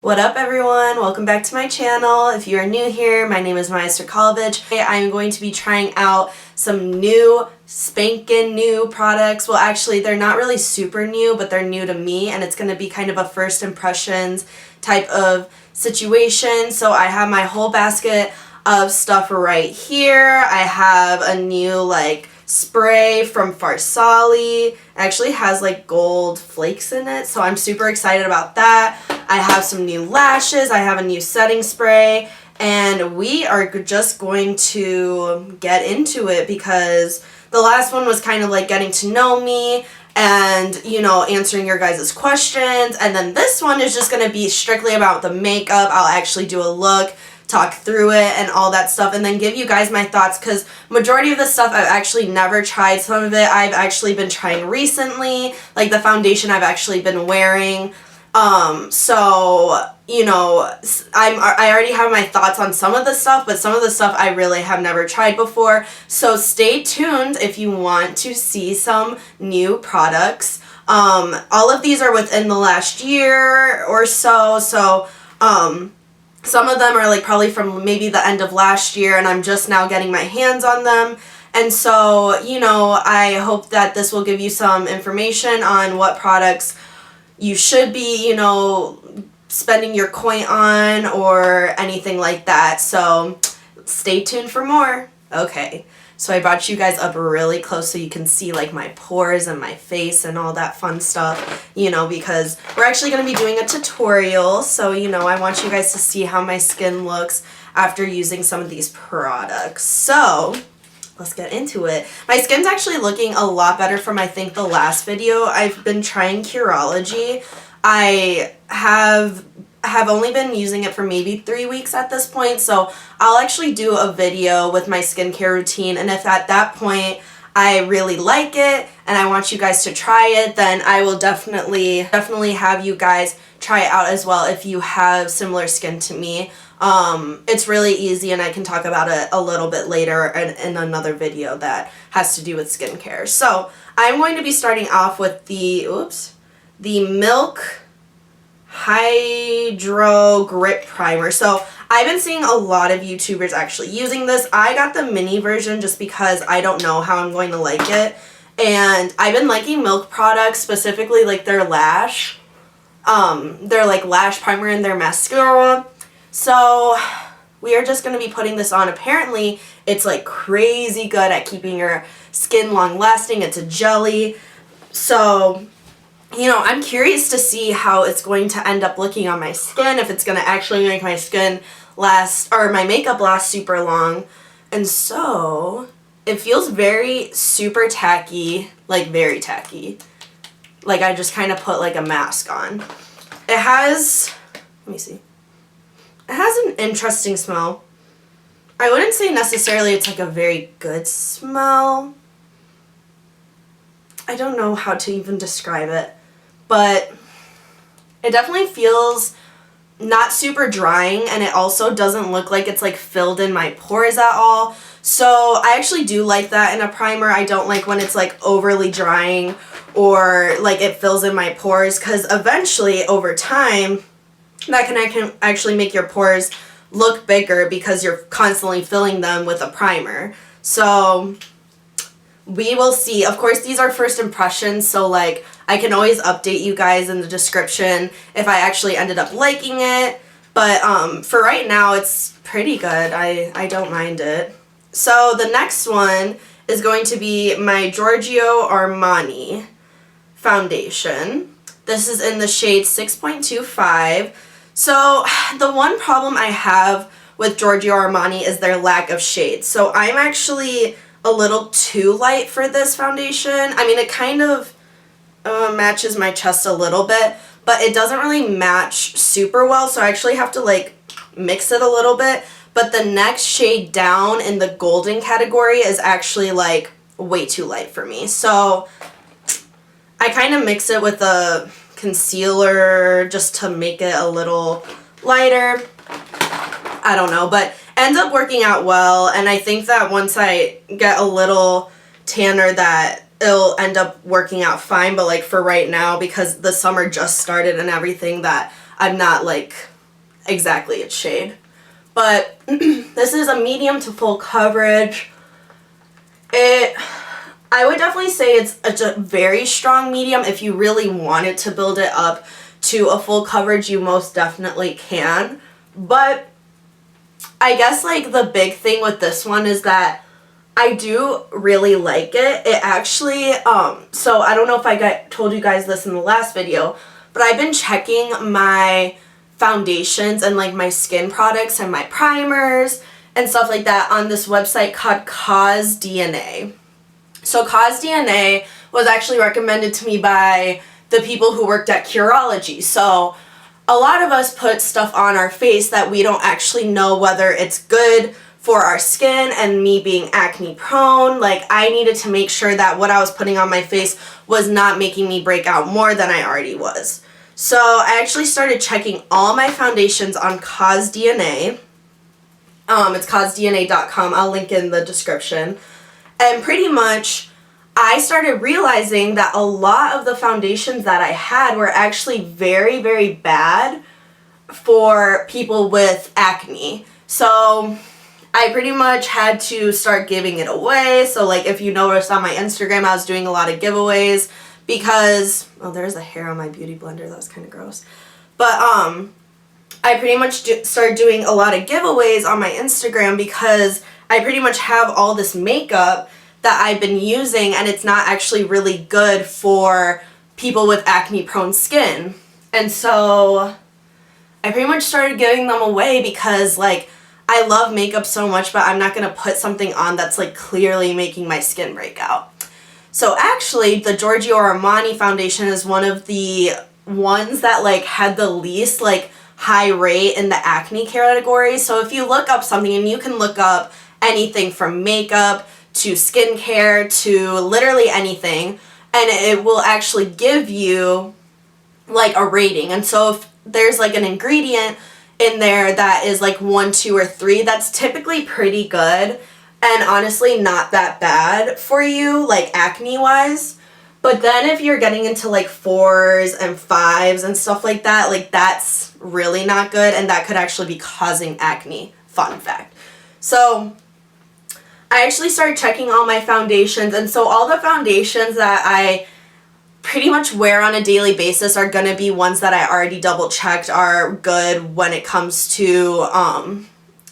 What up everyone? Welcome back to my channel. If you are new here, my name is Maya Srkalovich. Today I am going to be trying out some new, spankin' new products. Well, actually they're not really super new, but they're new to me, and it's going to be kind of a first impressions type of situation. So I have my whole basket of stuff right here. I have a new spray from Farsali. It actually has gold flakes in it, so I'm super excited about that. I have some new lashes, I have a new setting spray, and we are just going to get into it because the last one was kind of getting to know me and, answering your guys' questions, and then this one is just going to be strictly about the makeup. I'll actually do a look, talk through it and all that stuff, and then give you guys my thoughts, because majority of the stuff I've actually never tried. Some of it I've actually been trying recently, like the foundation I've actually been wearing. I already have my thoughts on some of the stuff, but some of the stuff I really have never tried before. So stay tuned if you want to see some new products. All of these are within the last year or so, some of them are probably from maybe the end of last year, and I'm just now getting my hands on them. And so, I hope that this will give you some information on what products you should be, spending your coin on or anything like that. So stay tuned for more. Okay, so I brought you guys up really close so you can see my pores and my face and all that fun stuff, because we're actually going to be doing a tutorial. So, I want you guys to see how my skin looks after using some of these products. So let's get into it. My skin's actually looking a lot better from, I think, the last video. I've been trying Curology. I have only been using it for maybe 3 weeks at this point, so I'll actually do a video with my skincare routine, and if at that point I really like it and I want you guys to try it, then I will definitely have you guys try it out as well if you have similar skin to me. It's really easy, and I can talk about it a little bit later in another video that has to do with skincare. So I'm going to be starting off with the Milk Hydro Grip Primer. So I've been seeing a lot of YouTubers actually using this. I got the mini version just because I don't know how I'm going to like it. And I've been liking Milk products, specifically their lash. Their lash primer and their mascara. So we are just going to be putting this on. Apparently it's crazy good at keeping your skin long lasting. It's a jelly. So I'm curious to see how it's going to end up looking on my skin, if it's going to actually make my skin last, or my makeup last super long. And so it feels very super tacky, very tacky. I just kind of put a mask on. It has, let me see. It has an interesting smell. I wouldn't say necessarily it's a very good smell. I don't know how to even describe it, but it definitely feels not super drying, and it also doesn't look like it's filled in my pores at all. So I actually do like that in a primer. I don't like when it's overly drying or it fills in my pores, because eventually over time that can actually make your pores look bigger because you're constantly filling them with a primer. So we will see. Of course, these are first impressions, so I can always update you guys in the description if I actually ended up liking it. But for right now, it's pretty good. I don't mind it. So the next one is going to be my Giorgio Armani foundation. This is in the shade 6.25. So the one problem I have with Giorgio Armani is their lack of shade. So I'm actually a little too light for this foundation. I mean, it kind of matches my chest a little bit, but it doesn't really match super well, so I actually have to mix it a little bit. But the next shade down in the golden category is actually way too light for me. So I kind of mix it with a concealer just to make it a little lighter. I don't know, but ends up working out well, and I think that once I get a little tanner that it'll end up working out fine. But for right now, because the summer just started and everything, that I'm not like exactly its shade. But this is a medium to full coverage. I would definitely say it's a very strong medium. If you really wanted to build it up to a full coverage, you most definitely can. But I guess like the big thing with this one is that I do really like it. It actually, so I don't know if I told you guys this in the last video, but I've been checking my foundations and like my skin products and my primers and stuff like that on this website called CauseDNA. So CauseDNA was actually recommended to me by the people who worked at Curology. So a lot of us put stuff on our face that we don't actually know whether it's good for our skin, and me being acne prone, like I needed to make sure that what I was putting on my face was not making me break out more than I already was. So I actually started checking all my foundations on CauseDNA. It's CauseDNA.com. I'll link in the description. And pretty much I started realizing that a lot of the foundations that I had were actually very, very bad for people with acne. So I pretty much had to start giving it away. So like if you noticed on my Instagram, I was doing a lot of giveaways because, oh, there's a hair on my beauty blender. That was kind of gross. But I pretty much started doing a lot of giveaways on my Instagram because I pretty much have all this makeup that I've been using, and it's not actually really good for people with acne prone skin. And so I pretty much started giving them away because like I love makeup so much, but I'm not going to put something on that's like clearly making my skin break out. So actually the Giorgio Armani foundation is one of the ones that like had the least like high rate in the acne category. So if you look up something, and you can look up anything from makeup to skincare to literally anything, and it will actually give you like a rating. And so if there's like an ingredient in there that is like 1, 2, or 3, that's typically pretty good and honestly not that bad for you, like acne wise. But then if you're getting into like 4s and 5s and stuff like that, like that's really not good, and that could actually be causing acne. Fun fact. So I actually started checking all my foundations, and so all the foundations that I pretty much wear on a daily basis are going to be ones that I already double checked are good when it comes to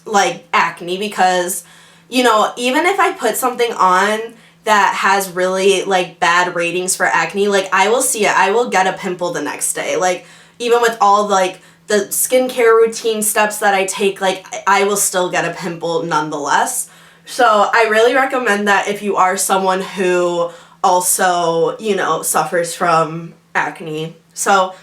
like acne, because you know, even if I put something on that has really like bad ratings for acne, like I will see it, I will get a pimple the next day. Like even with all like the skincare routine steps that I take, like I will still get a pimple nonetheless. So I really recommend that if you are someone who also, you know, suffers from acne. So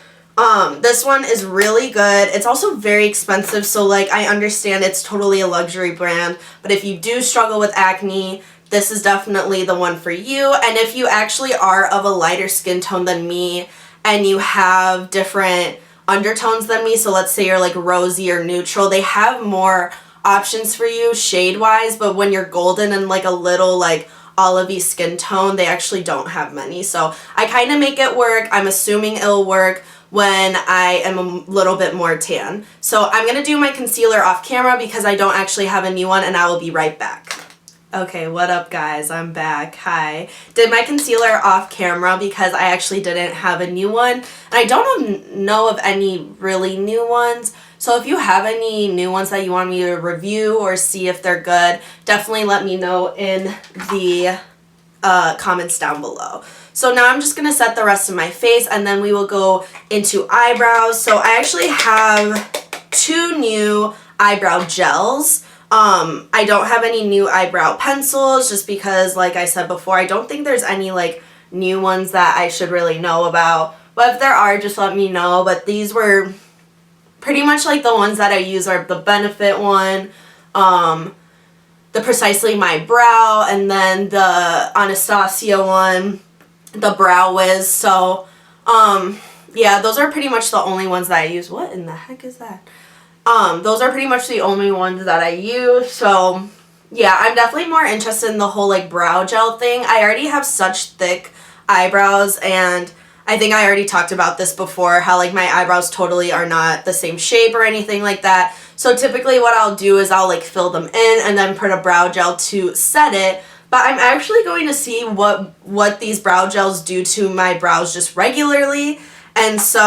this one is really good. It's also very expensive, so like I understand it's totally a luxury brand, but if you do struggle with acne, this is definitely the one for you. And if you actually are of a lighter skin tone than me and you have different undertones than me, so let's say you're like rosy or neutral, they have more options for you shade wise, but when you're golden and like a little like olivey skin tone, they actually don't have many. So I kind of make it work. I'm assuming it'll work when I am a little bit more tan. So I'm going to do my concealer off camera because I don't actually have a new one, and I will be right back. Okay, what up guys? I'm back. Hi. Did my concealer off camera because I actually didn't have a new one, and I don't know of any really new ones. So if you have any new ones that you want me to review or see if they're good, definitely let me know in the comments down below. So now I'm just going to set the rest of my face, and then we will go into eyebrows. So I actually have 2 new eyebrow gels. I don't have any new eyebrow pencils just because, like I said before, I don't think there's any like new ones that I should really know about. But if there are, just let me know. But these were pretty much like the ones that I use are the Benefit one, the Precisely My Brow, and then the Anastasia one, the Brow Wiz. So yeah, those are pretty much the only ones that I use. What in the heck is that? Those are pretty much the only ones that I use. So yeah, I'm definitely more interested in the whole like brow gel thing. I already have such thick eyebrows, and I think I already talked about this before, how like my eyebrows totally are not the same shape or anything like that. So typically what I'll do is I'll like fill them in and then put a brow gel to set it. But I'm actually going to see what these brow gels do to my brows just regularly. And so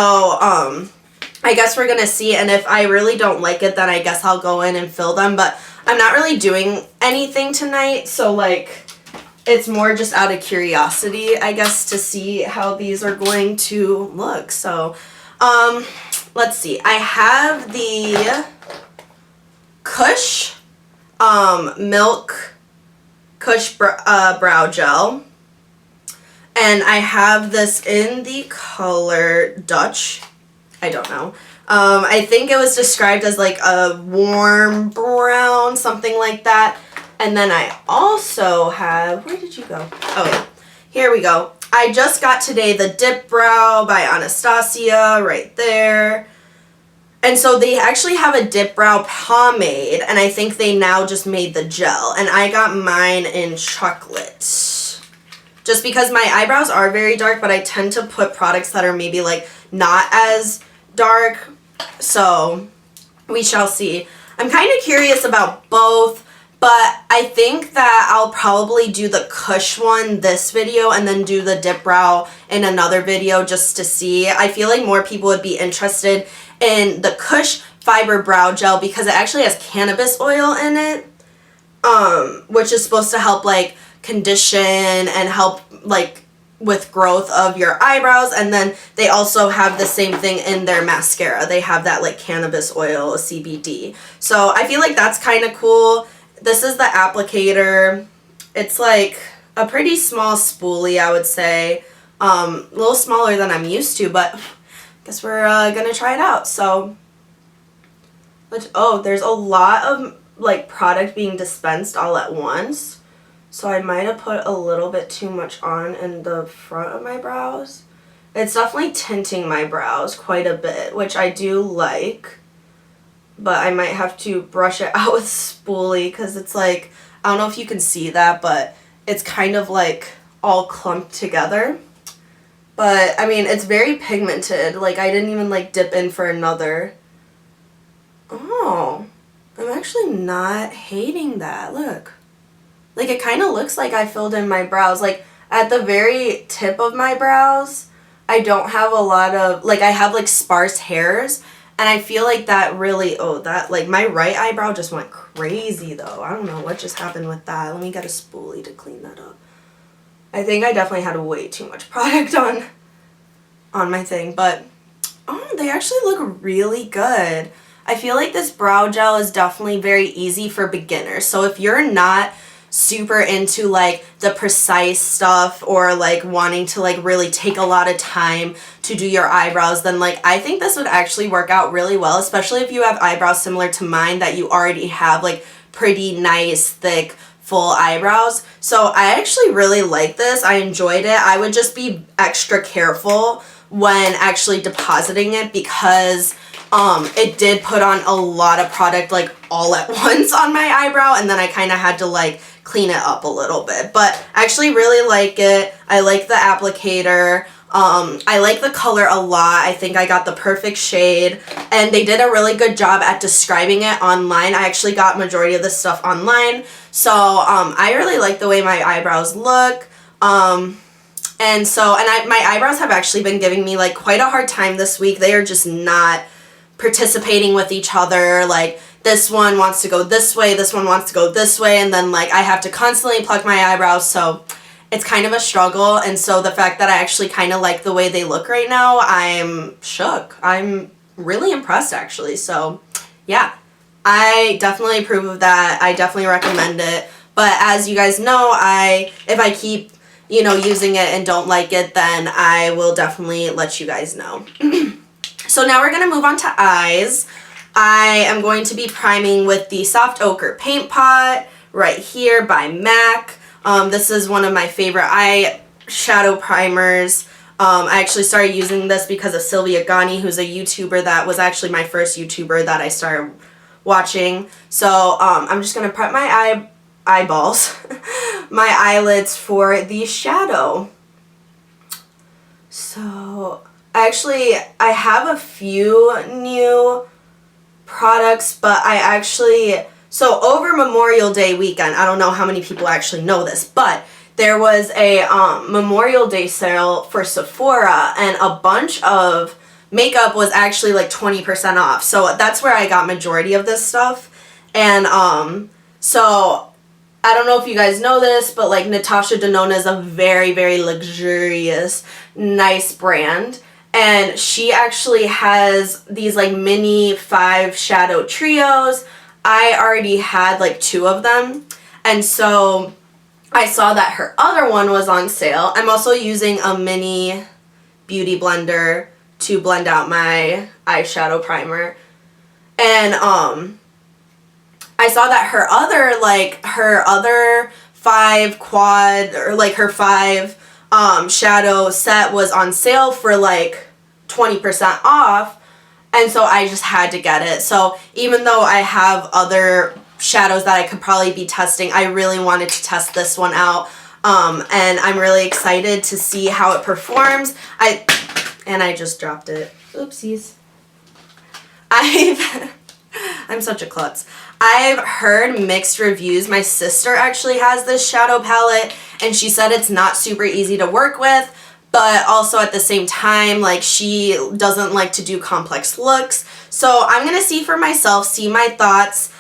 I guess we're going to see. And if I really don't like it, then I guess I'll go in and fill them. But I'm not really doing anything tonight. So like it's more just out of curiosity, I guess, to see how these are going to look. So let's see. I have the Kush Milk Kush brow gel, and I have this in the color Dutch. I don't know. I think it was described as like a warm brown, something like that. And then I also have, where did you go? Oh yeah, here we go. I just got today the Dip Brow by Anastasia right there. And so they actually have a Dip Brow pomade, and I think they now just made the gel. And I got mine in chocolate. Just because my eyebrows are very dark, but I tend to put products that are maybe like not as dark. So we shall see. I'm kind of curious about both, but I think that I'll probably do the Kush one this video and then do the Dip Brow in another video just to see. I feel like more people would be interested in the Kush Fiber Brow Gel because it actually has cannabis oil in it, which is supposed to help like condition and help like with growth of your eyebrows. And then they also have the same thing in their mascara. They have that like cannabis oil, CBD. So I feel like that's kind of cool. This is the applicator. It's like a pretty small spoolie, I would say. A little smaller than I'm used to, but I guess we're gonna try it out. So, oh, there's a lot of like product being dispensed all at once. So I might have put a little bit too much on in the front of my brows. It's definitely tinting my brows quite a bit, which I do like. But I might have to brush it out with spoolie because it's like, I don't know if you can see that, but it's kind of like all clumped together. But I mean, it's very pigmented. Like I didn't even like dip in for another. Oh, I'm actually not hating that. Look. Like it kind of looks like I filled in my brows. Like at the very tip of my brows, I don't have a lot of, like I have like sparse hairs. And I feel like that really, oh, that, like, my right eyebrow just went crazy, though. I don't know what just happened with that. Let me get a spoolie to clean that up. I think I definitely had way too much product on my thing. But, oh, they actually look really good. I feel like this brow gel is definitely very easy for beginners. So if you're not super into like the precise stuff or like wanting to like really take a lot of time to do your eyebrows, then like I think this would actually work out really well, especially if you have eyebrows similar to mine that you already have like pretty nice thick full eyebrows. So I actually really like this. I enjoyed it. I would just be extra careful when actually depositing it because it did put on a lot of product like all at once on my eyebrow, and then I kind of had to like clean it up a little bit. But I actually really like it. I like the applicator. I like the color a lot. I think I got the perfect shade, and they did a really good job at describing it online. I actually got majority of this stuff online, so I really like the way my eyebrows look. My eyebrows have actually been giving me like quite a hard time this week. They are just not participating with each other. Like this one wants to go this way, this one wants to go this way, and then like I have to constantly pluck my eyebrows, so it's kind of a struggle. And so the fact that I actually kind of like the way they look right now, I'm shook. I'm really impressed actually. So yeah, I definitely approve of that. I definitely recommend it. But as you guys know, if I keep using it and don't like it, then I will definitely let you guys know. So now we're going to move on to eyes. I am going to be priming with the Soft Ochre Paint Pot right here by MAC. This is one of my favorite eyeshadow primers. I actually started using this because of Sylvia Ghani, who's a YouTuber that was actually my first YouTuber that I started watching. So I'm just going to prep my eyeballs, my eyelids for the shadow. So actually I have a few new products, but so over Memorial Day weekend, I don't know how many people actually know this, but there was a Memorial Day sale for Sephora, and a bunch of makeup was actually like 20% off. So that's where I got majority of this stuff. And so I don't know if you guys know this, but like Natasha Denona is a very, very luxurious, nice brand. And she actually has these like mini 5 shadow trios. I already had like 2 of them. And so I saw that her other one was on sale. I'm also using a mini beauty blender to blend out my eyeshadow primer. And I saw that her other 5 quad, or like her 5 shadow set was on sale for like 20% off, and so I just had to get it. So even though I have other shadows that I could probably be testing, I really wanted to test this one out, and I'm really excited to see how it performs. I just dropped it. Oopsies. I'm such a klutz. I've heard mixed reviews. My sister actually has this shadow palette, and she said it's not super easy to work with, but also at the same time, like, she doesn't like to do complex looks. So I'm gonna see for myself, see my thoughts.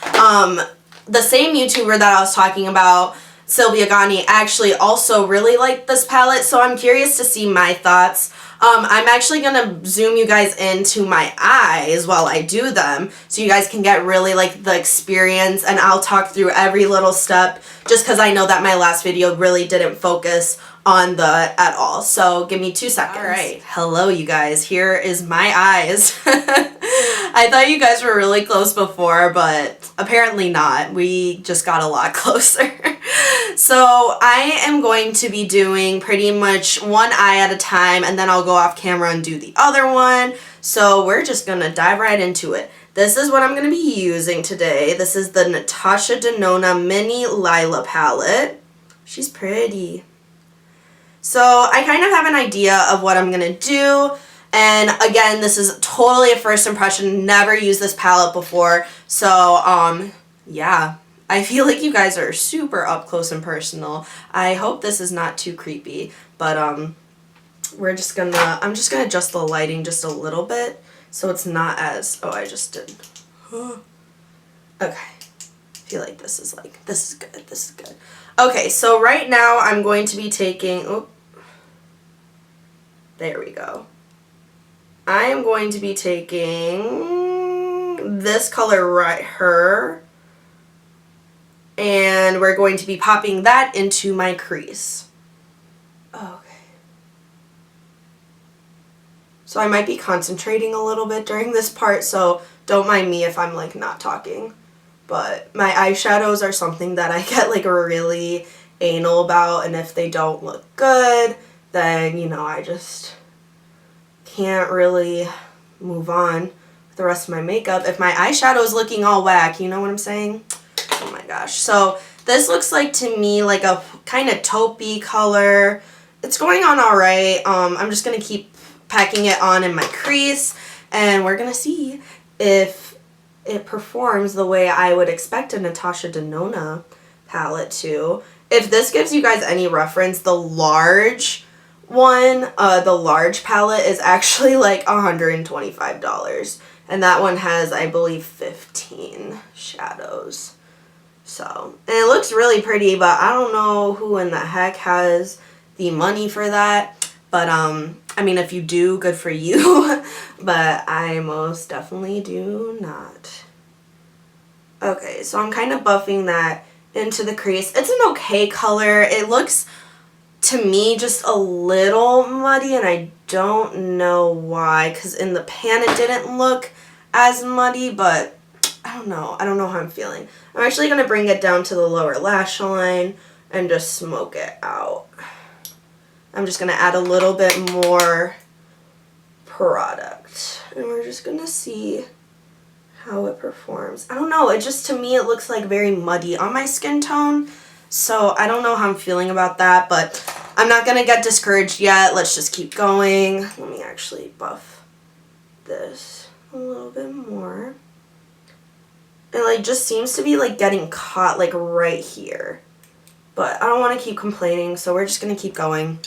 The same YouTuber that I was talking about, Sylvia Gani, actually also really liked this palette, so I'm curious to see my thoughts. I'm actually gonna zoom you guys into my eyes while I do them, so you guys can get really like the experience, and I'll talk through every little step, just because I know that my last video really didn't focus on the at all. So give me 2 seconds. All right, hello you guys, here is my eyes. I thought you guys were really close before, but apparently not. We just got a lot closer. So I am going to be doing pretty much one eye at a time, and then I'll go off camera and do the other one. So we're just gonna dive right into it. This is what I'm gonna be using today. This is the Natasha Denona Mini Lila palette. She's pretty. So I kind of have an idea of what I'm gonna do. And again, this is totally a first impression. Never used this palette before. So yeah. I feel like you guys are super up close and personal. I hope this is not too creepy, but I'm just gonna adjust the lighting just a little bit so it's not as, oh, I just did. Okay. I feel like this is good. Okay, so right now I'm going to be taking, oh, there we go. I am going to be taking this color right here, and we're going to be popping that into my crease. Okay. So I might be concentrating a little bit during this part, so don't mind me if I'm like not talking. But my eyeshadows are something that I get like really anal about, and if they don't look good, then, you know, I just can't really move on with the rest of my makeup if my eyeshadow is looking all whack, you know what I'm saying? Oh my gosh. So this looks like to me like a kind of taupey color. It's going on all right. I'm just going to keep packing it on in my crease, and we're going to see if it performs the way I would expect a Natasha Denona palette to. If this gives you guys any reference, the large one, the large palette is actually like $125. And that one has, I believe, 15 shadows. So, and it looks really pretty, but I don't know who in the heck has the money for that. But, I mean, if you do, good for you. But I most definitely do not. Okay, so I'm kind of buffing that into the crease. It's an okay color. It looks, to me, just a little muddy, and I don't know why, because in the pan it didn't look as muddy, but I don't know how I'm feeling. I'm actually going to bring it down to the lower lash line and just smoke it out. I'm just going to add a little bit more product, and we're just going to see how it performs. I don't know, it just, to me, it looks like very muddy on my skin tone, so I don't know how I'm feeling about that, but I'm not going to get discouraged yet. Let's just keep going. Let me actually buff this a little bit more. It like just seems to be like getting caught like right here. But I don't want to keep complaining, so we're just going to keep going.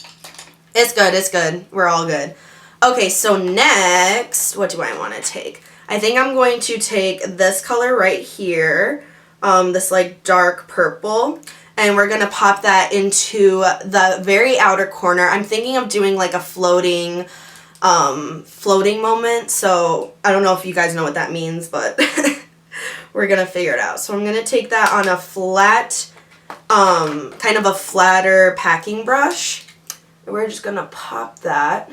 It's good, it's good. We're all good. Okay, so next, what do I want to take? I think I'm going to take this color right here, this like dark purple, and we're going to pop that into the very outer corner. I'm thinking of doing like a floating moment, so I don't know if you guys know what that means, but we're going to figure it out. So I'm going to take that on a flat, kind of a flatter packing brush. And we're just going to pop that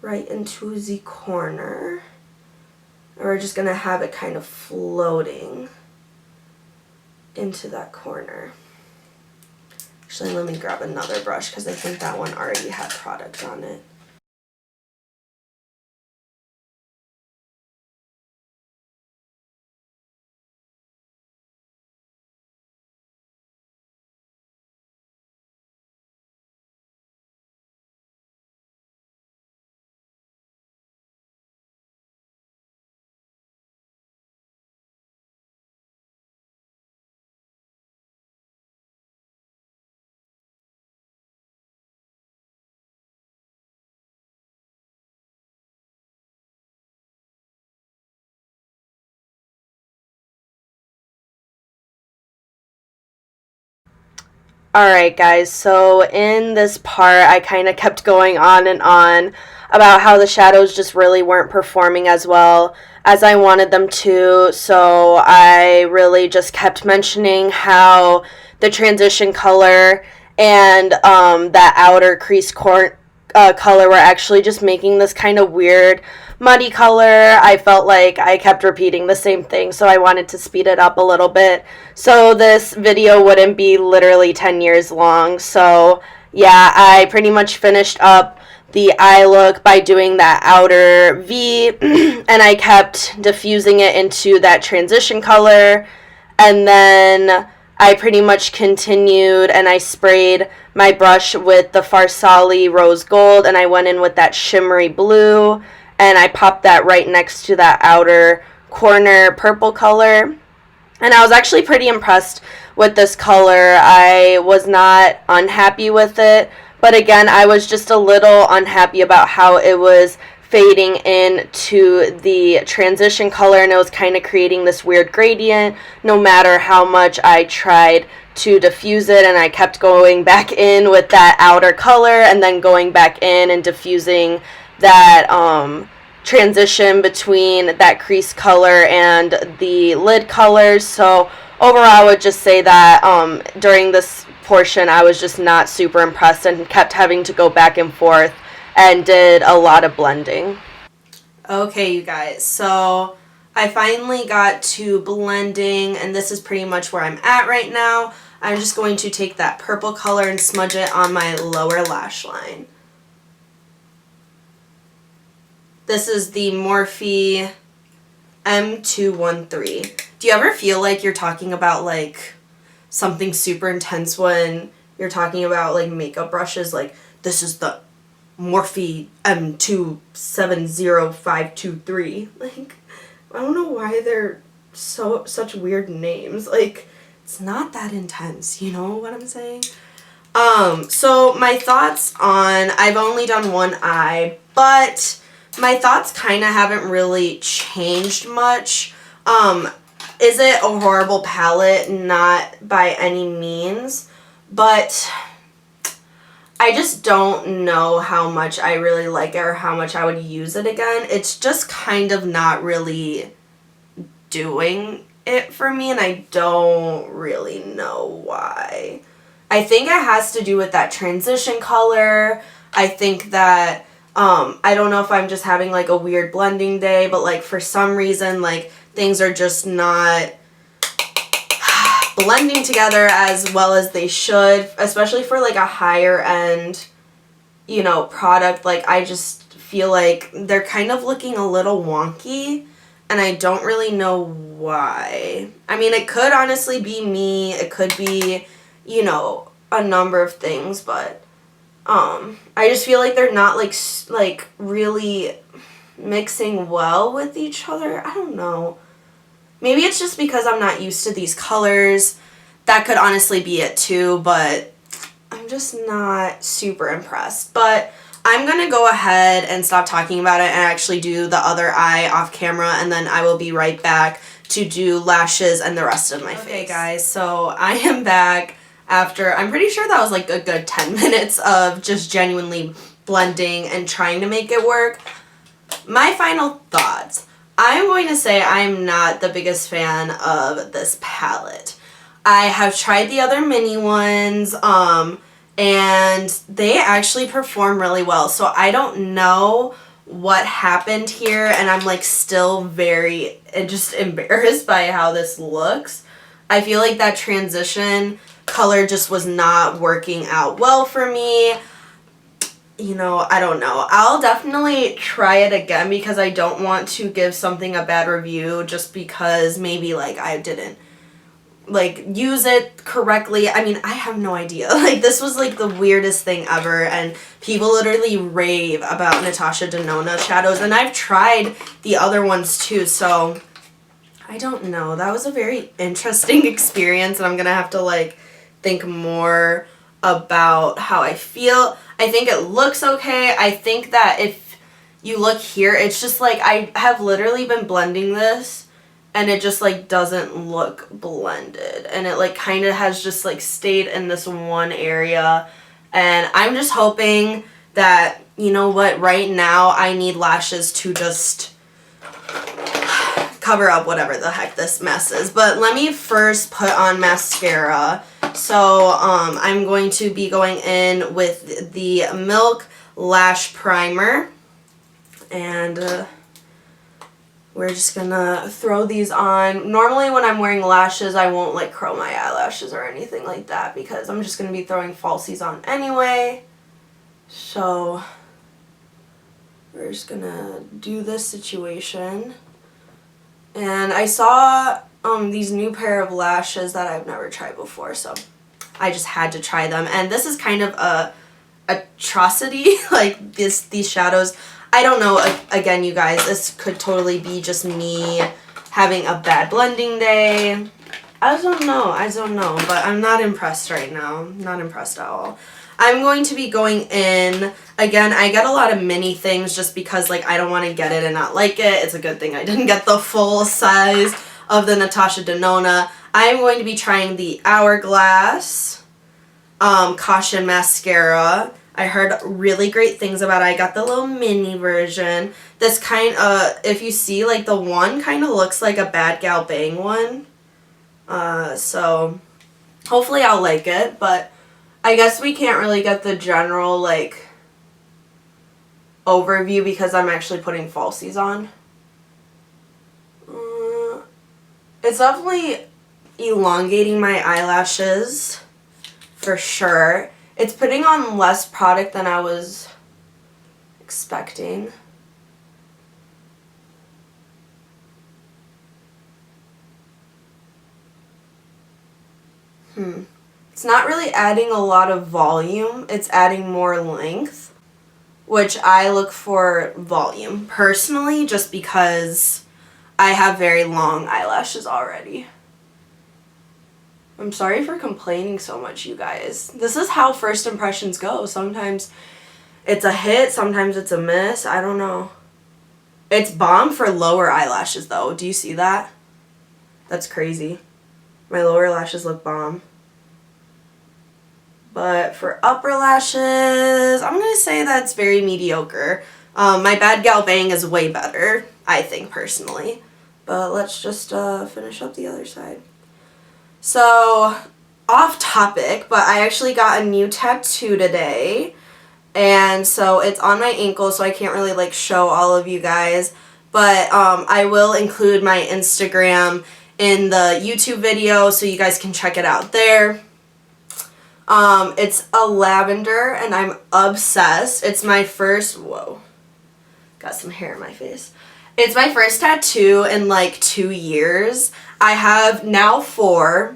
right into the corner. And we're just going to have it kind of floating into that corner. Actually, let me grab another brush because I think that one already had product on it. Alright guys, so in this part I kind of kept going on and on about how the shadows just really weren't performing as well as I wanted them to, so I really just kept mentioning how the transition color and that outer crease color were actually just making this kind of weird muddy color. I felt like I kept repeating the same thing, so I wanted to speed it up a little bit so this video wouldn't be literally 10 years long. So yeah, I pretty much finished up the eye look by doing that outer V and I kept diffusing it into that transition color, and then I pretty much continued and I sprayed my brush with the Farsali Rose Gold and I went in with that shimmery blue and I popped that right next to that outer corner purple color. And I was actually pretty impressed with this color. I was not unhappy with it, but again, I was just a little unhappy about how it was fading into the transition color, and it was kind of creating this weird gradient no matter how much I tried to diffuse it. And I kept going back in with that outer color and then going back in and diffusing that transition between that crease color and the lid colors. So overall, I would just say that during this portion I was just not super impressed and kept having to go back and forth and did a lot of blending. Okay, you guys, so I finally got to blending, and this is pretty much where I'm at right now. I'm just going to take that purple color and smudge it on my lower lash line. This is the Morphe M213. Do you ever feel like you're talking about like something super intense when you're talking about like makeup brushes? Like, this is the Morphe M270523. Like, I don't know why they're such weird names. Like, it's not that intense, you know what I'm saying? So my thoughts on, I've only done one eye, but my thoughts kind of haven't really changed much. Is it a horrible palette? Not by any means, but I just don't know how much I really like it or how much I would use it again. It's just kind of not really doing it for me, and I don't really know why. I think it has to do with that transition color. I think that, I don't know if I'm just having like a weird blending day, but like for some reason, like things are just not blending together as well as they should, especially for like a higher end, you know, product. Like, I just feel like they're kind of looking a little wonky, and I don't really know why. I mean, it could honestly be me. It could be, you know, a number of things, but I just feel like they're not like really mixing well with each other. I don't know. Maybe it's just because I'm not used to these colors. That could honestly be it too, but I'm just not super impressed. But I'm going to go ahead and stop talking about it and actually do the other eye off camera, and then I will be right back to do lashes and the rest of my face. Okay guys, so I am back after, I'm pretty sure that was like a good 10 minutes of just genuinely blending and trying to make it work. My final thoughts. I'm going to say I'm not the biggest fan of this palette. I have tried the other mini ones, and they actually perform really well. So I don't know what happened here, and I'm like still very just embarrassed by how this looks. I feel like that transition color just was not working out well for me. You know, I don't know. I'll definitely try it again because I don't want to give something a bad review just because maybe like I didn't like use it correctly. I mean, I have no idea. Like, this was like the weirdest thing ever, and people literally rave about Natasha Denona shadows, and I've tried the other ones too, so I don't know. That was a very interesting experience, and I'm gonna have to like think more about how I feel. I think it looks okay. I think that if you look here, it's just like I have literally been blending this and it just like doesn't look blended, and it like kind of has just like stayed in this one area, and I'm just hoping that, you know what, right now I need lashes to just cover up whatever the heck this mess is. But let me first put on mascara. So I'm going to be going in with the Milk Lash Primer, and we're just gonna throw these on. Normally when I'm wearing lashes, I won't like curl my eyelashes or anything like that because I'm just gonna be throwing falsies on anyway. So we're just gonna do this situation. And I saw these new pair of lashes that I've never tried before, so I just had to try them. And this is kind of a atrocity, like these shadows. I don't know, again, you guys, this could totally be just me having a bad blending day. I don't know, but I'm not impressed right now. Not impressed at all. I'm going to be going in, again, I get a lot of mini things just because, like, I don't want to get it and not like it. It's a good thing I didn't get the full size of the Natasha Denona. I'm going to be trying the Hourglass Caution Mascara. I heard really great things about it. I got the little mini version. This kind of, if you see, like, the one kind of looks like a Bad Gal Bang one. So hopefully I'll like it, but I guess we can't really get the general, like, overview because I'm actually putting falsies on. It's definitely elongating my eyelashes, for sure. It's putting on less product than I was expecting. It's not really adding a lot of volume. It's adding more length, which I look for volume personally just because I have very long eyelashes already. I'm sorry for complaining so much, you guys. This is how first impressions go. Sometimes it's a hit, sometimes it's a miss. I don't know. It's bomb for lower eyelashes, though. Do you see that? That's crazy. My lower lashes look bomb. But for upper lashes, I'm going to say that's very mediocre. My Bad Gal Bang is way better, I think, personally. But let's just finish up the other side. So, off topic, but I actually got a new tattoo today, and so it's on my ankle, so I can't really like show all of you guys, but I will include my Instagram in the YouTube video so you guys can check it out there. It's a lavender, and I'm obsessed. It's my first, whoa, got some hair in my face. It's my first tattoo in like 2 years. I have now 4,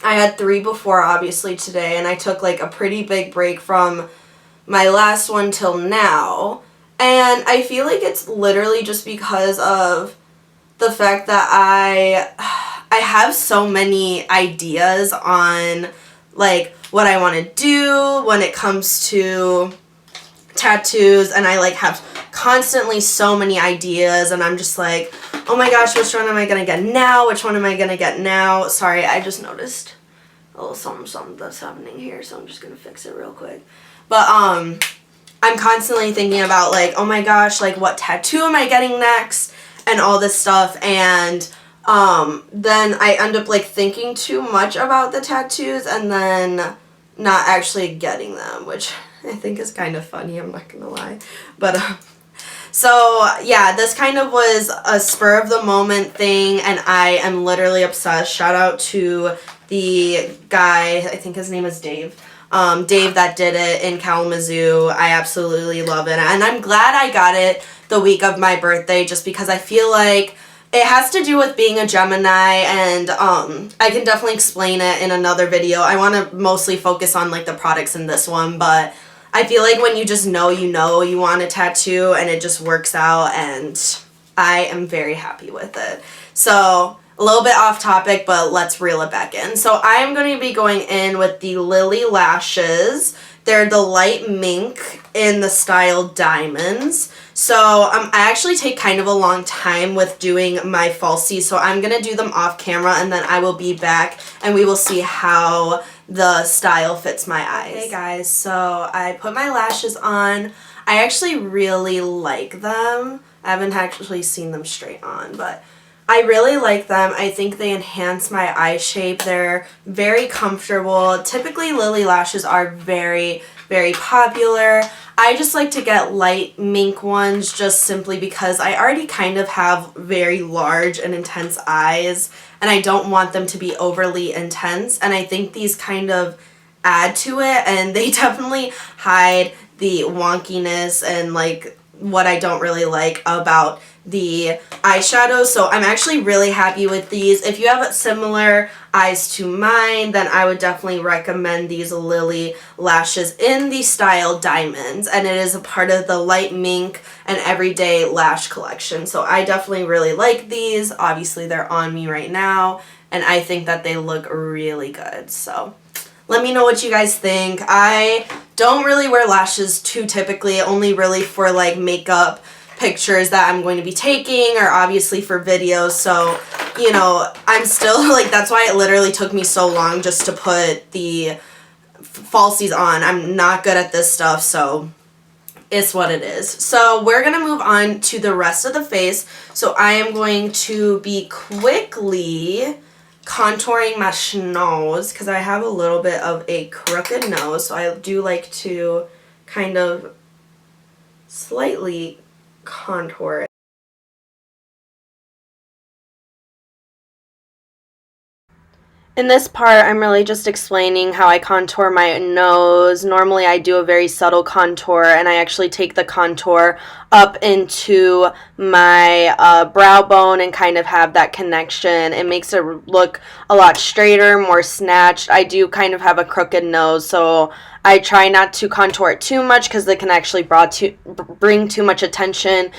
I had 3 before, obviously, today, and I took like a pretty big break from my last one till now. And I feel like it's literally just because of the fact that I have so many ideas on like what I want to do when it comes to tattoos, and I like have constantly so many ideas, and I'm just like, oh my gosh, which one am I gonna get now? Which one am I gonna get now? Sorry, I just noticed a little something that's happening here, so I'm just gonna fix it real quick. But I'm constantly thinking about like, oh my gosh, like what tattoo am I getting next and all this stuff, and then I end up like thinking too much about the tattoos and then not actually getting them, which I think is kind of funny, I'm not gonna lie. But so yeah, this kind of was a spur of the moment thing, and I am literally obsessed. Shout out to the guy, I think his name is Dave. Dave that did it in Kalamazoo. I absolutely love it, and I'm glad I got it the week of my birthday, just because I feel like it has to do with being a Gemini, and I can definitely explain it in another video. I want to mostly focus on like the products in this one, but I feel like when you just know you want a tattoo, and it just works out, and I am very happy with it. So a little bit off topic, but let's reel it back in. So I am going to be going in with the Lily Lashes. They're the light mink in the style diamonds. So I actually take kind of a long time with doing my falsies, so I'm going to do them off camera, and then I will be back and we will see how the style fits my eyes. Hey guys, so I put my lashes on. I actually really like them. I haven't actually seen them straight on, but I really like them. I think they enhance my eye shape. They're very comfortable. Typically, Lily lashes are very, very popular. I just like to get light mink ones just simply because I already kind of have very large and intense eyes, and I don't want them to be overly intense, and I think these kind of add to it, and they definitely hide the wonkiness and like what I don't really like about the eyeshadows. So I'm actually really happy with these. If you have similar eyes to mine, then I would definitely recommend these Lily lashes in the style diamonds, and it is a part of the light mink and everyday lash collection. So I definitely really like these. Obviously they're on me right now, and I think that they look really good. So let me know what you guys think. I don't really wear lashes too typically, only really for like makeup pictures that I'm going to be taking, or obviously for videos. So, you know, I'm still like, that's why it literally took me so long just to put the falsies on. I'm not good at this stuff, so it's what it is. So we're going to move on to the rest of the face. So I am going to be quickly contouring my nose because I have a little bit of a crooked nose, so I do like to kind of slightly contour it. In this part, I'm really just explaining how I contour my nose. Normally, I do a very subtle contour, and I actually take the contour up into my brow bone and kind of have that connection. It makes it look a lot straighter, more snatched. I do kind of have a crooked nose, so I try not to contour it too much because it can actually bring too much attention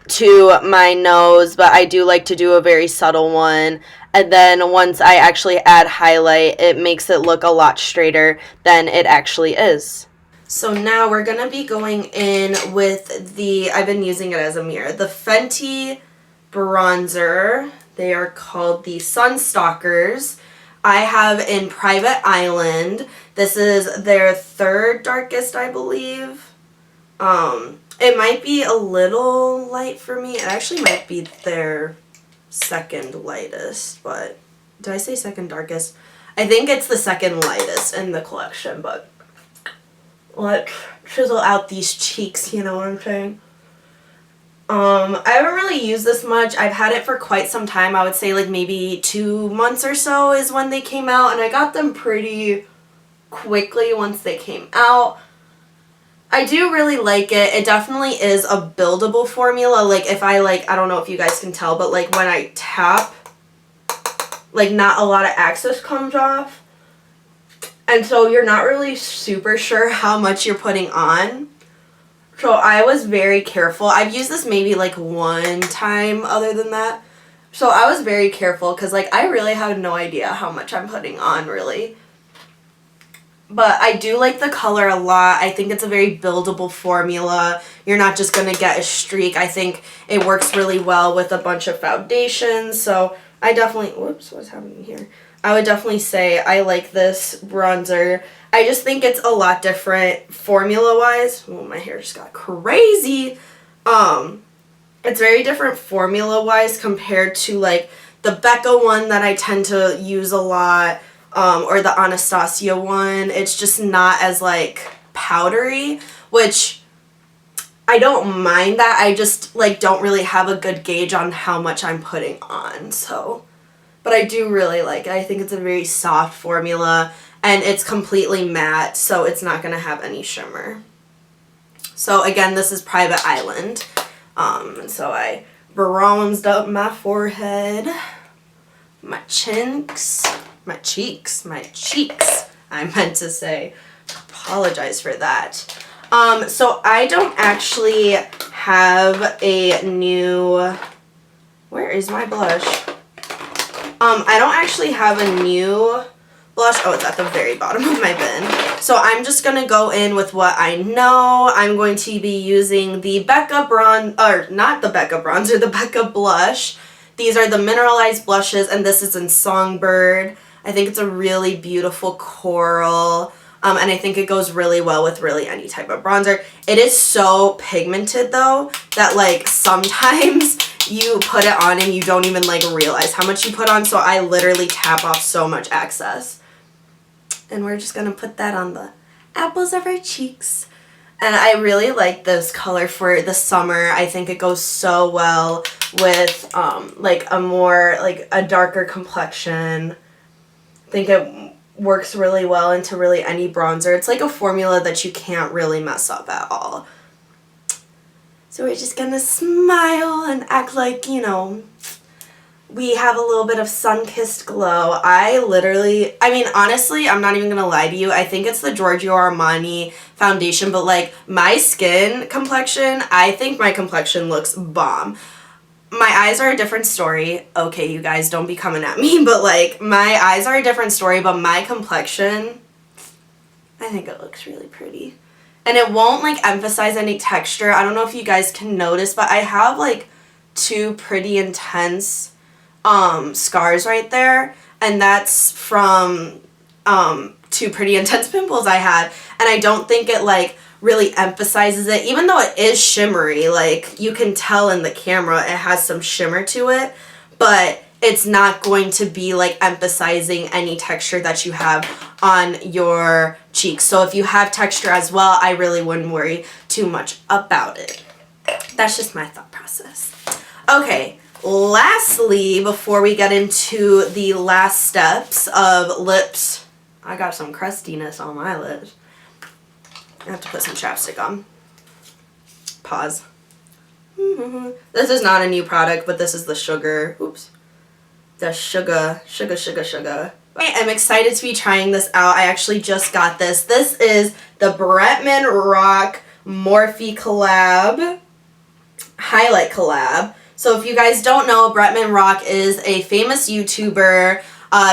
to my nose, but I do like to do a very subtle one. And then once I actually add highlight, it makes it look a lot straighter than it actually is. So now we're going to be going in with the, I've been using it as a mirror, the Fenty bronzer. They are called the Sunstalkers. I have in Private Island. This is their third darkest, I believe. It might be a little light for me. It actually might be their second lightest, but did I say second darkest? I think it's the second lightest in the collection, but let's chisel out these cheeks, you know what I'm saying? I haven't really used this much. I've had it for quite some time. I would say like maybe 2 months or so is when they came out, and I got them pretty quickly once they came out. I do really like it. It definitely is a buildable formula. Like if I I don't know if you guys can tell, but like when I tap, like not a lot of excess comes off. And so you're not really super sure how much you're putting on. So I was very careful. I've used this maybe like one time other than that. So I was very careful because like I really had no idea how much I'm putting on really. But I do like the color a lot. I think it's a very buildable formula. You're not just going to get a streak. I think it works really well with a bunch of foundations. So I definitely, whoops, what's happening here? I would definitely say I like this bronzer. I just think it's a lot different formula-wise. Oh, my hair just got crazy. It's very different formula-wise compared to like the Becca one that I tend to use a lot. Or the Anastasia one. It's just not as like powdery, which I don't mind that. I just like don't really have a good gauge on how much I'm putting on. So, but I do really like it. I think it's a very soft formula and it's completely matte, so it's not going to have any shimmer. So again, this is Private Island. And so I bronzed up my forehead, my cheeks, I meant to say. Apologize for that. So I don't actually have a new, where is my blush? I don't actually have a new blush. Oh, it's at the very bottom of my bin. So I'm just going to go in with what I know. I'm going to be using the Becca not the Becca bronzer, the Becca blush. These are the mineralized blushes, and this is in Songbird. I think it's a really beautiful coral, and I think it goes really well with really any type of bronzer. It is so pigmented, though, that, like, sometimes you put it on and you don't even, like, realize how much you put on, so I literally tap off so much excess. And we're just going to put that on the apples of our cheeks. And I really like this color for the summer. I think it goes so well with, like, a darker complexion. I think it works really well into really any bronzer. It's like a formula that you can't really mess up at all. So we're just gonna smile and act like, you know, we have a little bit of sun-kissed glow. Honestly, I'm not even gonna lie to you. I think it's the Giorgio Armani foundation, but like my skin complexion, I think my complexion looks bomb. My eyes are a different story. Okay, you guys, don't be coming at me, but like my eyes are a different story, but my complexion, I think it looks really pretty. And it won't like emphasize any texture. I don't know if you guys can notice, but I have like two pretty intense scars right there, and that's from two pretty intense pimples I had, and I don't think it like really emphasizes it, even though it is shimmery. Like you can tell in the camera it has some shimmer to it, but it's not going to be like emphasizing any texture that you have on your cheeks. So if you have texture as well, I really wouldn't worry too much about it. That's just my thought process. Okay, lastly, before we get into the last steps of lips, I got some crustiness on my lips. I have to put some chapstick on. Pause. This is not a new product, but this is the sugar. Oops. The sugar. I'm excited to be trying this out. I actually just got this. This is the Bretman Rock Morphe collab. Highlight collab. So if you guys don't know, Bretman Rock is a famous YouTuber.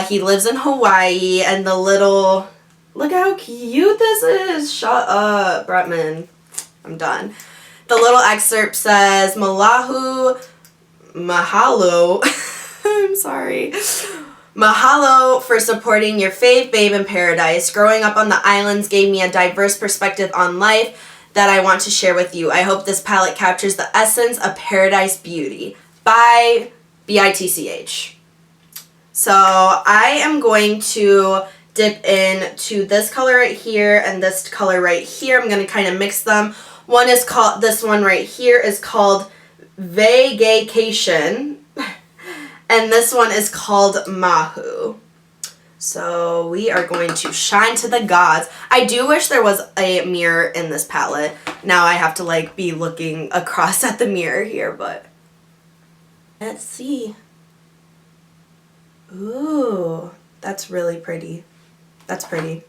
He lives in Hawaii, and the little... Look how cute this is. Shut up, Bretman. I'm done. The little excerpt says, mahalo. I'm sorry. Mahalo for supporting your fave babe in paradise. Growing up on the islands gave me a diverse perspective on life that I want to share with you. I hope this palette captures the essence of paradise beauty. By BITCH. So I am going to dip into this color right here and this color right here. I'm going to kind of mix them. This one right here is called Vacation. And this one is called Mahu. So we are going to shine to the gods. I do wish there was a mirror in this palette. Now I have to like be looking across at the mirror here, but let's see. Ooh, that's really pretty. That's pretty.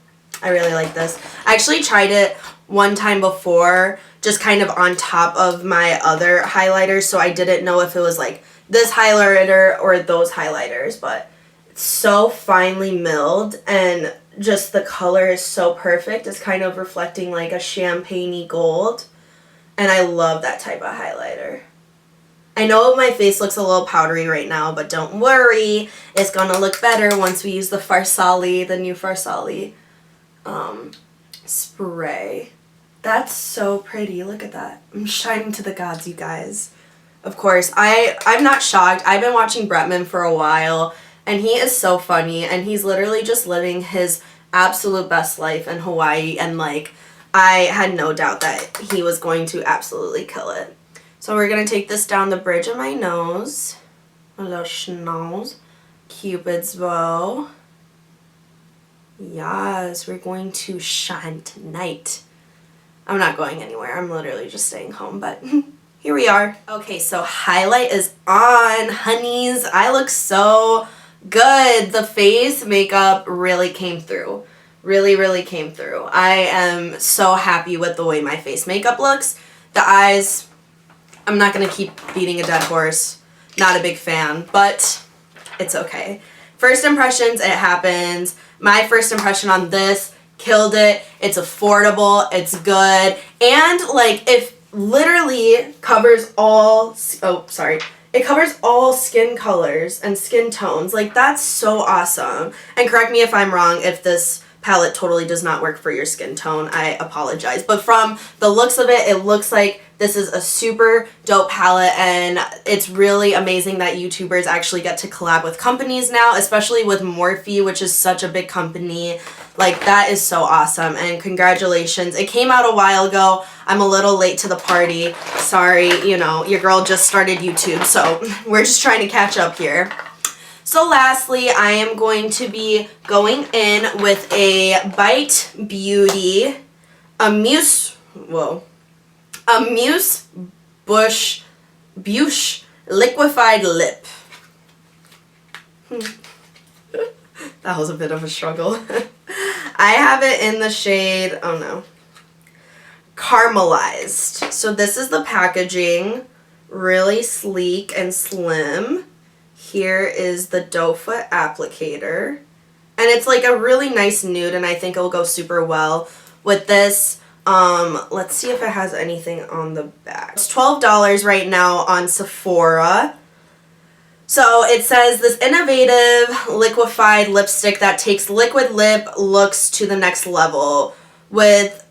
I really like this. I actually tried it one time before, just kind of on top of my other highlighters, so I didn't know if it was like this highlighter or those highlighters, but it's so finely milled and just the color is so perfect. It's kind of reflecting like a champagne-y gold, and I love that type of highlighter. I know my face looks a little powdery right now, but don't worry, it's gonna look better once we use the Farsali, the new Farsali spray. That's so pretty. Look at that. I'm shining to the gods, you guys. Of course, I'm not shocked. I've been watching Bretman for a while, and he is so funny, and he's literally just living his absolute best life in Hawaii, and like, I had no doubt that he was going to absolutely kill it. So we're going to take this down the bridge of my nose. A little schnoz. Cupid's bow. Yes, we're going to shine tonight. I'm not going anywhere. I'm literally just staying home, but here we are. Okay, so highlight is on, honeys. I look so good. The face makeup really came through. Really, really came through. I am so happy with the way my face makeup looks. The eyes, I'm not going to keep beating a dead horse. Not a big fan, but it's okay. First impressions, it happens. My first impression on this, killed it. It's affordable. It's good. And like, if literally covers all, it covers all skin colors and skin tones. Like, that's so awesome. And correct me if I'm wrong, if this palette totally does not work for your skin tone, I apologize. But from the looks of it, it looks like this is a super dope palette, and it's really amazing that YouTubers actually get to collab with companies now, especially with Morphe, which is such a big company. Like, that is so awesome, and congratulations. It came out a while ago. I'm a little late to the party. Sorry, you know, your girl just started YouTube, so we're just trying to catch up here. So lastly, I am going to be going in with a Bite Beauty Amuse Bush Liquefied Lip. That was a bit of a struggle. I have it in the shade, oh no, Caramelized. So this is the packaging, really sleek and slim. Here is the doe foot applicator, and it's like a really nice nude, and I think it'll go super well with this. Let's see if it has anything on the back. It's $12 right now on Sephora. So it says this innovative liquefied lipstick that takes liquid lip looks to the next level with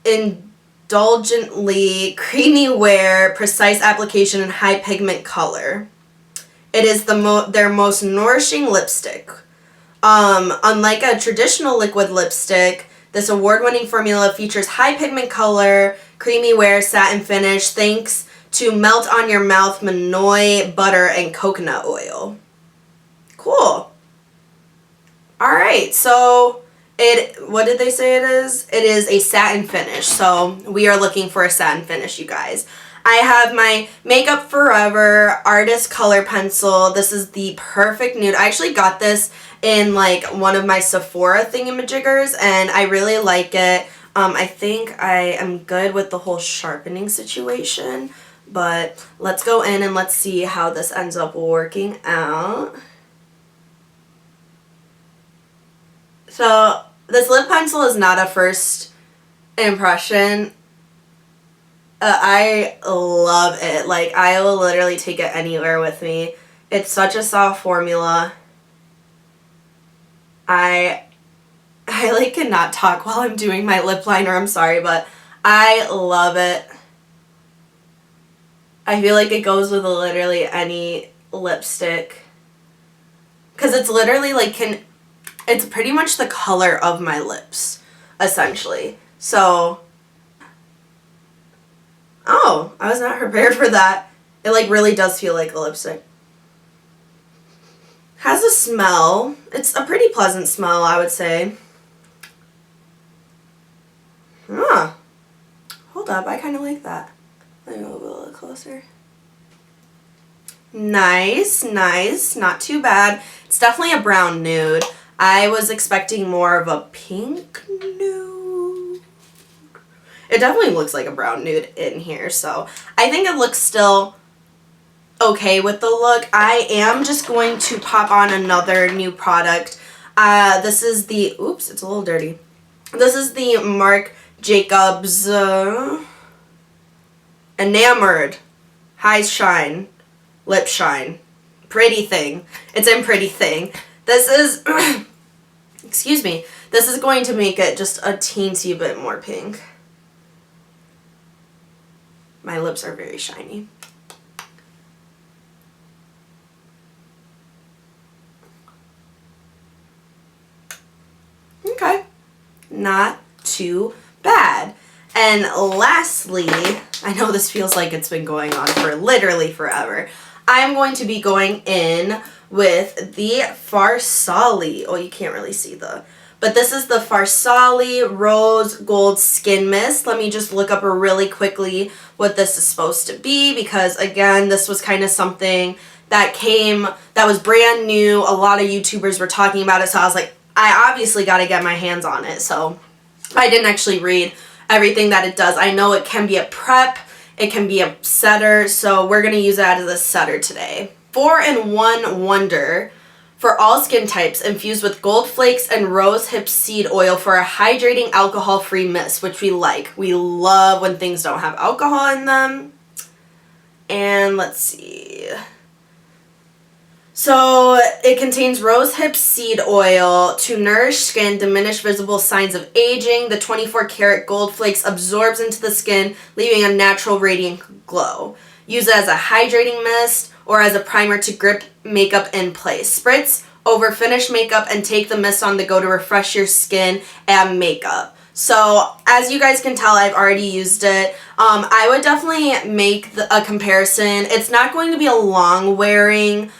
indulgently creamy wear, precise application, and high pigment color. It is their most nourishing lipstick. Unlike a traditional liquid lipstick, this award-winning formula features high pigment color, creamy wear, satin finish, thanks to melt on your mouth Manoi butter and coconut oil. Cool. Alright, so what did they say it is? It is a satin finish, so we are looking for a satin finish, you guys. I have my Makeup Forever Artist Color Pencil. This is the perfect nude. I actually got this in like one of my Sephora thingamajiggers, and I really like it. I think I am good with the whole sharpening situation, but let's go in and let's see how this ends up working out. So this lip pencil is not a first impression. I love it. Like, I will literally take it anywhere with me. It's such a soft formula. I like cannot talk while I'm doing my lip liner. I'm sorry, but I love it. I feel like it goes with literally any lipstick. Because it's literally like, it's pretty much the color of my lips, essentially. So, oh, I was not prepared for that. It like really does feel like a lipstick. Has a smell. It's a pretty pleasant smell, I would say. Huh. Hold up, I kind of like that. Let me move a little closer. Nice, nice. Not too bad. It's definitely a brown nude. I was expecting more of a pink nude. It definitely looks like a brown nude in here, so I think it looks still okay with the look. I am just going to pop on another new product. This is the, oops, it's a little dirty. This is the Marc Jacobs Enamored High Shine Lip Shine. Pretty Thing. It's in Pretty Thing. This is, excuse me, this is going to make it just a teensy bit more pink. My lips are very shiny. Okay, not too bad. And lastly, I know this feels like it's been going on for literally forever. I'm going to be going in with the Farsali. Oh, you can't really see but this is the Farsali Rose Gold Skin Mist. Let me just look up really quickly what this is supposed to be, because again, this was kind of something that was brand new. A lot of YouTubers were talking about it, so I was like, I obviously got to get my hands on it. So I didn't actually read everything that it does. I know it can be a prep, it can be a setter, so we're going to use that as a setter today. 4-in-1 Wonder for all skin types, infused with gold flakes and rose hip seed oil for a hydrating alcohol-free mist, which we like. We love when things don't have alcohol in them. And let's see. So it contains rose hip seed oil to nourish skin, diminish visible signs of aging. The 24-karat gold flakes absorbs into the skin, leaving a natural radiant glow. Use it as a hydrating mist or as a primer to grip makeup in place. Spritz over finished makeup and take the mist on the go to refresh your skin and makeup. So as you guys can tell, I've already used it. I would definitely make a comparison. It's not going to be a long wearing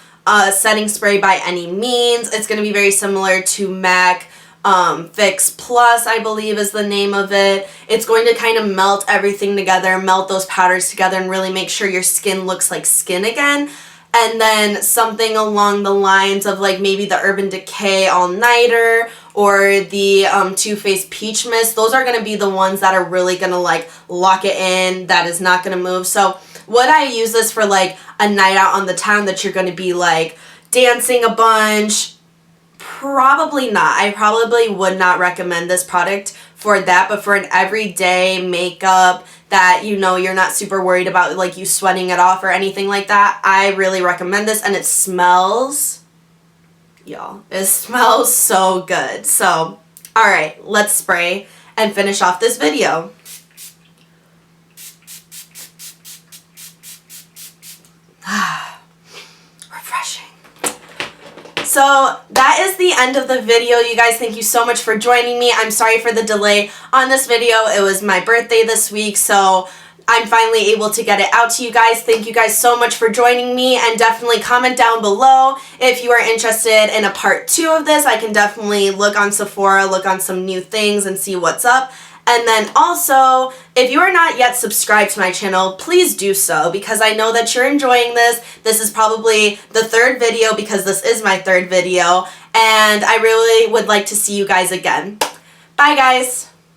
setting spray by any means. It's going to be very similar to MAC Fix Plus, I believe is the name of it. It's going to kind of melt everything together, melt those powders together, and really make sure your skin looks like skin again. And then something along the lines of like maybe the Urban Decay All Nighter or the Too Faced Peach Mist. Those are going to be the ones that are really going to like lock it in, that is not going to move. So would I use this for like a night out on the town that you're going to be like dancing a bunch? Probably not. I probably would not recommend this product for that, but for an everyday makeup that, you know, you're not super worried about like you sweating it off or anything like that, I really recommend this. And it smells, y'all, it smells so good. So, all right, let's spray and finish off this video. Refreshing. So that is the end of the video, you guys. Thank you so much for joining me. I'm sorry for the delay on this video. It was my birthday this week, so I'm finally able to get it out to you guys. Thank you guys so much for joining me, and definitely comment down below if you are interested in a part 2 of this. I can definitely look on Sephora, look on some new things and see what's up. And then also, if you are not yet subscribed to my channel, please do so, because I know that you're enjoying this. This is probably the 3rd video, because this is my 3rd video, and I really would like to see you guys again. Bye, guys!